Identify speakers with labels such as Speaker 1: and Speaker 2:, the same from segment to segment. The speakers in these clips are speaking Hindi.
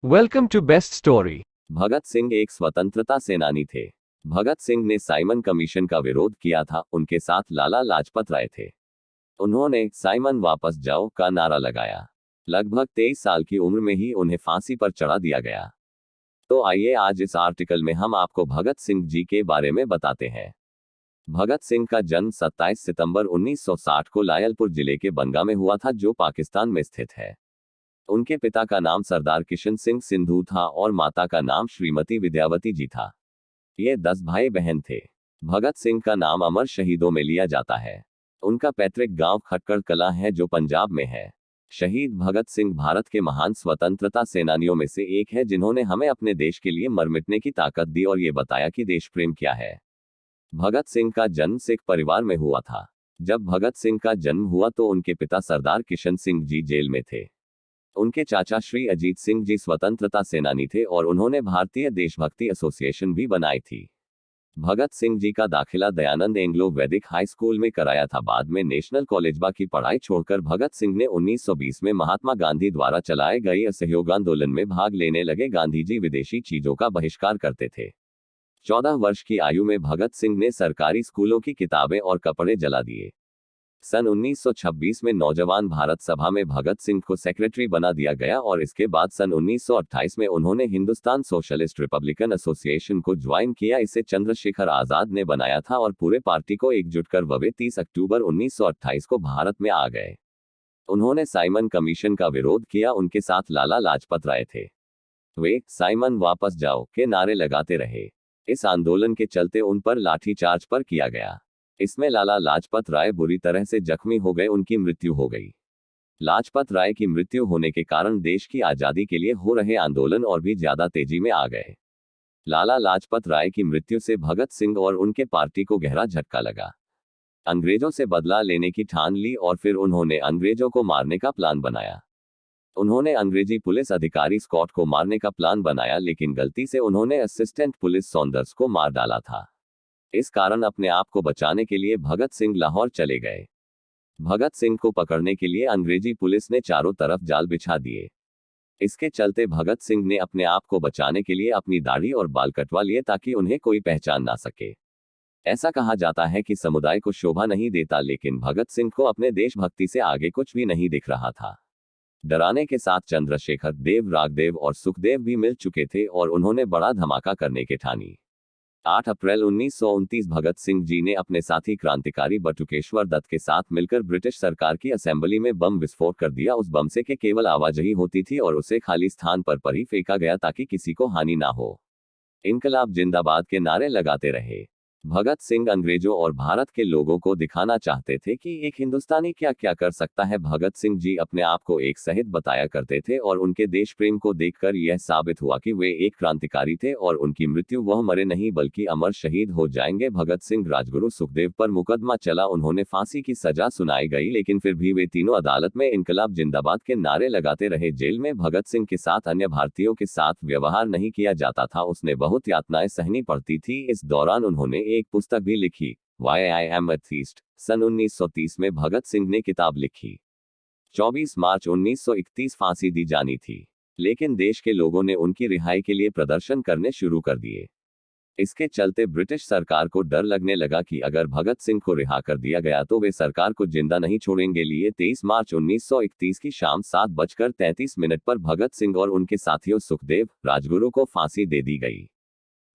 Speaker 1: Welcome to best story.
Speaker 2: Bhagat Singh एक स्वतंत्रता सेनानी थे। भगत सिंह ने साइमन कमीशन का विरोध किया था। उनके साथ लाला लाजपत राय थे। उन्होंने साइमन वापस जाओ का नारा लगाया। लगभग 23 साल की उम्र में ही उन्हें फांसी पर चढ़ा दिया गया। तो आइए आज इस आर्टिकल में हम आपको भगत सिंह जी के बारे में बताते हैं। भगत सिंह का जन्म 27 सितंबर 1960 को लायलपुर जिले के बनगा में हुआ था, जो पाकिस्तान में स्थित है। उनके पिता का नाम सरदार किशन सिंह सिंधु था और माता का नाम श्रीमती विद्यावती जी था। ये 10 भाई बहन थे। भगत सिंह का नाम अमर शहीदों में लिया जाता है। उनका पैतृक गांव खटकड़ कला है, जो पंजाब में है। शहीद भगत सिंह भारत के महान स्वतंत्रता सेनानियों में से एक है, जिन्होंने हमें अपने देश के लिए मर मिटने की ताकत दी और ये बताया कि देश प्रेम क्या है। भगत सिंह का जन्म सिख परिवार में हुआ था। जब भगत सिंह का जन्म हुआ तो उनके पिता सरदार किशन सिंह जी जेल में थे। उनके चाचा श्री अजीत सिंह जी स्वतंत्रता सेनानी थे और उन्होंने भारतीय देशभक्ति एसोसिएशन भी बनाई थी। भगत सिंह जी का दाखिला दयानंद एंग्लो वैदिक हाई स्कूल में कराया था। बाद में नेशनल कॉलेजबा की पढ़ाई छोड़कर भगत सिंह ने 1920 में महात्मा गांधी द्वारा चलाए गए असहयोग आंदोलन में भाग लेने लगे। गांधी जी विदेशी चीजों का बहिष्कार करते थे। 14 वर्ष की आयु में भगत सिंह ने सरकारी स्कूलों की किताबें और कपड़े जला दिए। सन 1926 में नौजवान भारत सभा में भगत सिंह को सेक्रेटरी बना दिया गया और इसके बाद सन 1928 में उन्होंने हिंदुस्तान सोशलिस्ट रिपब्लिकन एसोसिएशन को ज्वाइन किया। इसे चंद्रशेखर आजाद ने बनाया था और पूरे पार्टी को एकजुट कर वे 30 अक्टूबर 1928 को भारत में आ गए। उन्होंने साइमन कमीशन का विरोध किया। उनके साथ लाला लाजपत राय थे। वे साइमन वापस जाओ के नारे लगाते रहे। इस आंदोलन के चलते उन पर लाठीचार्ज पर किया गया। इसमें लाला लाजपत राय बुरी तरह से जख्मी हो गए। उनकी मृत्यु हो गई। लाजपत राय की मृत्यु होने के कारण देश की आजादी के लिए हो रहे आंदोलन और भी ज्यादा तेजी में आ गए। लाला लाजपत राय की मृत्यु से भगत सिंह और उनके पार्टी को गहरा झटका लगा। अंग्रेजों से बदला लेने की ठान ली और फिर उन्होंने अंग्रेजों को मारने का प्लान बनाया। उन्होंने अंग्रेजी पुलिस अधिकारी स्कॉट को मारने का प्लान बनाया, लेकिन गलती से उन्होंने असिस्टेंट पुलिस सॉन्डर्स को मार डाला था। इस कारण अपने आप को बचाने के लिए भगत सिंह लाहौर चले गए। भगत सिंह को पकड़ने के लिए अंग्रेजी पुलिस ने चारों तरफ जाल बिछा दिए। इसके चलते भगत सिंह ने अपने आप को बचाने के लिए अपनी दाढ़ी और बाल कटवा लिए ताकि उन्हें कोई पहचान ना सके। ऐसा कहा जाता है कि समुदाय को शोभा नहीं देता, लेकिन भगत सिंह को अपने देशभक्ति से आगे कुछ भी नहीं दिख रहा था। डराने के साथ चंद्रशेखर देव, रागदेव और सुखदेव भी मिल चुके थे और उन्होंने बड़ा धमाका करने की ठानी। 8 अप्रैल 1929 भगत सिंह जी ने अपने साथी क्रांतिकारी बटुकेश्वर दत्त के साथ मिलकर ब्रिटिश सरकार की असेंबली में बम विस्फोट कर दिया। उस बम से केवल आवाजाही होती थी और उसे खाली स्थान पर ही फेंका गया ताकि किसी को हानि ना हो। इनकलाब जिंदाबाद के नारे लगाते रहे। भगत सिंह अंग्रेजों और भारत के लोगों को दिखाना चाहते थे कि एक हिंदुस्तानी क्या क्या कर सकता है। भगत सिंह जी अपने आप को एक शहीद बताया करते थे और उनके देश प्रेम को देखकर यह साबित हुआ कि वे एक क्रांतिकारी थे और उनकी मृत्यु वह मरे नहीं बल्कि अमर शहीद हो जाएंगे। भगत सिंह, राजगुरु, सुखदेव पर मुकदमा चला। उन्होंने फांसी की सजा सुनाई गई, लेकिन फिर भी वे तीनों अदालत में इनकलाब जिंदाबाद के नारे लगाते रहे। जेल में भगत सिंह के साथ अन्य भारतीयों के साथ व्यवहार नहीं किया जाता था। उसने बहुत यातनाएं सहनी पड़ती थी। इस दौरान उन्होंने एक पुस्तक भी लिखी, Why I Am Atheist। सन 1930 में भगत सिंह ने किताब लिखी। 24 मार्च 1931 फांसी दी जानी थी, लेकिन देश के लोगों ने उनकी रिहाई के लिए प्रदर्शन करने शुरू कर दिए। इसके चलते ब्रिटिश सरकार को डर लगने लगा कि अगर भगत सिंह को रिहा कर दिया गया तो वे सरकार को जिंदा नहीं छोड़ेंगे। लिए 23 मार्च 1931 की शाम 7:33 पर भगत सिंह और उनके साथियों सुखदेव, राजगुरु को फांसी दे दी गई।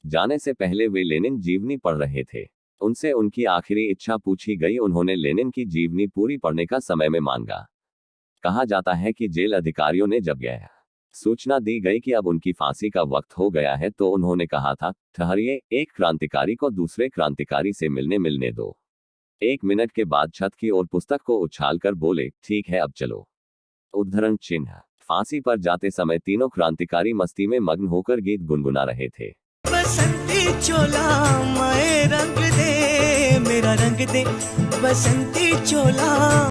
Speaker 2: जाने से पहले वे लेनिन जीवनी पढ़ रहे थे। उनसे उनकी आखिरी इच्छा पूछी गई। उन्होंने लेनिन की जीवनी पूरी पढ़ने का समय में मांगा। कहा जाता है कि जेल अधिकारियों ने जब यह सूचना दी गई कि अब उनकी फांसी का वक्त हो गया है तो उन्होंने कहा था, ठहरिए, एक क्रांतिकारी को दूसरे क्रांतिकारी से मिलने दो। 1 मिनट के बाद छत की ओर पुस्तक को उछालकर बोले, ठीक है अब चलो। उद्धरण चिन्ह। फांसी पर जाते समय तीनों क्रांतिकारी मस्ती में मग्न होकर गीत गुनगुना रहे थे।
Speaker 3: बसंती चोला माए रंग दे, मेरा रंग दे, बसंती चोला।